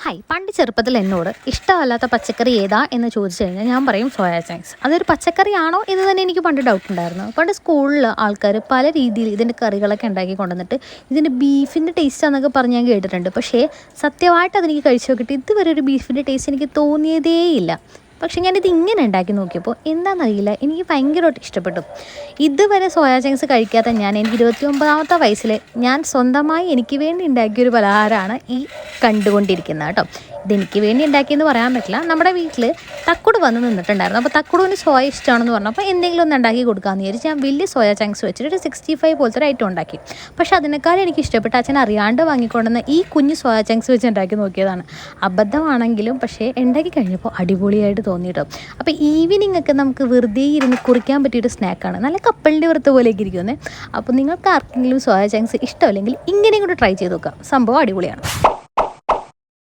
Hi, പണ്ട് ചെറുപ്പത്തിൽ എന്നോട് ഇഷ്ടമല്ലാത്ത പച്ചക്കറി ഏതാ എന്ന് ചോദിച്ചു കഴിഞ്ഞാൽ ഞാൻ പറയും സോയാ ചങ്ക്സ്. അതൊരു പച്ചക്കറിയാണോ എന്ന് തന്നെ എനിക്ക് പണ്ട് ഡൗട്ട് ഉണ്ടായിരുന്നു. പണ്ട് സ്കൂളിൽ ആൾക്കാർ പല രീതിയിൽ ഇതിൻ്റെ കറികളൊക്കെ ഉണ്ടാക്കി കൊണ്ടുവന്നിട്ട് ഇതിൻ്റെ ബീഫിൻ്റെ ടേസ്റ്റാന്നൊക്കെ പറഞ്ഞ് ഞാൻ കേട്ടിട്ടുണ്ട്. പക്ഷേ സത്യമായിട്ട് അതെനിക്ക് കഴിച്ചു നോക്കിയിട്ട് ഇതുവരെ ഒരു ബീഫിൻ്റെ ടേസ്റ്റ് എനിക്ക് തോന്നിയതേയില്ല. പക്ഷേ ഞാനിത് ഇങ്ങനെ ഉണ്ടാക്കി നോക്കിയപ്പോൾ എന്താണെന്നറിയില്ല, എനിക്ക് ഭയങ്കരമായിട്ട് ഇഷ്ടപ്പെട്ടു. ഇതുവരെ സോയാ ചങ്ക്സ് കഴിക്കാത്ത എനിക്ക് 29ാമത്തെ വയസ്സിൽ ഞാൻ സ്വന്തമായി എനിക്ക് വേണ്ടി ഉണ്ടാക്കിയൊരു പലഹാരമാണ് ഈ കണ്ടുകൊണ്ടിരിക്കുന്നത് കേട്ടോ. ഇതെനിക്ക് വേണ്ടി ഉണ്ടാക്കിയെന്ന് പറയാൻ പറ്റില്ല. നമ്മുടെ വീട്ടിൽ തക്കുട് വന്ന് നിന്നിട്ടുണ്ടായിരുന്നു. അപ്പോൾ തക്കുടിന് സോയ ഇഷ്ടമാണെന്ന് പറഞ്ഞപ്പോൾ എന്തെങ്കിലും ഒന്ന് ഉണ്ടാക്കി കൊടുക്കാമെന്ന് വിചാരിച്ച് ഞാൻ വലിയ സോയ ചങ്ക്സ് വെച്ചിട്ട് ഒരു 65 പോലത്തെ ഒരു ഐറ്റം ഉണ്ടാക്കി. പക്ഷേ അതിനേക്കാളും എനിക്ക് ഇഷ്ടപ്പെട്ട അച്ഛൻ അറിയാണ്ട് വാങ്ങിക്കൊണ്ടുവന്ന ഈ കുഞ്ഞ് സോയ ചങ്ക്സ് വെച്ച് ഉണ്ടാക്കി നോക്കിയതാണ്. അബദ്ധമാണെങ്കിലും പക്ഷേ ഉണ്ടാക്കി കഴിഞ്ഞപ്പോൾ അടിപൊളിയായിട്ട് തോന്നി കേട്ടോ. അപ്പോൾ ഈവനിങ് ഒക്കെ നമുക്ക് വെറുതെ ഇരുന്ന് കുറിക്കാൻ പറ്റിയൊരു സ്നാക്കാണ്. നല്ല കപ്പലിൻ്റെ വറുത്ത പോലെയൊക്കെ ഇരിക്കുന്നത്. അപ്പോൾ നിങ്ങൾക്ക് ആർക്കെങ്കിലും സോയ ചങ്ക്സ് ഇഷ്ടമല്ലെങ്കിൽ ഇങ്ങനെയും കൂടെ ട്രൈ ചെയ്ത് നോക്കാം. സംഭവം അടിപൊളിയാണ്.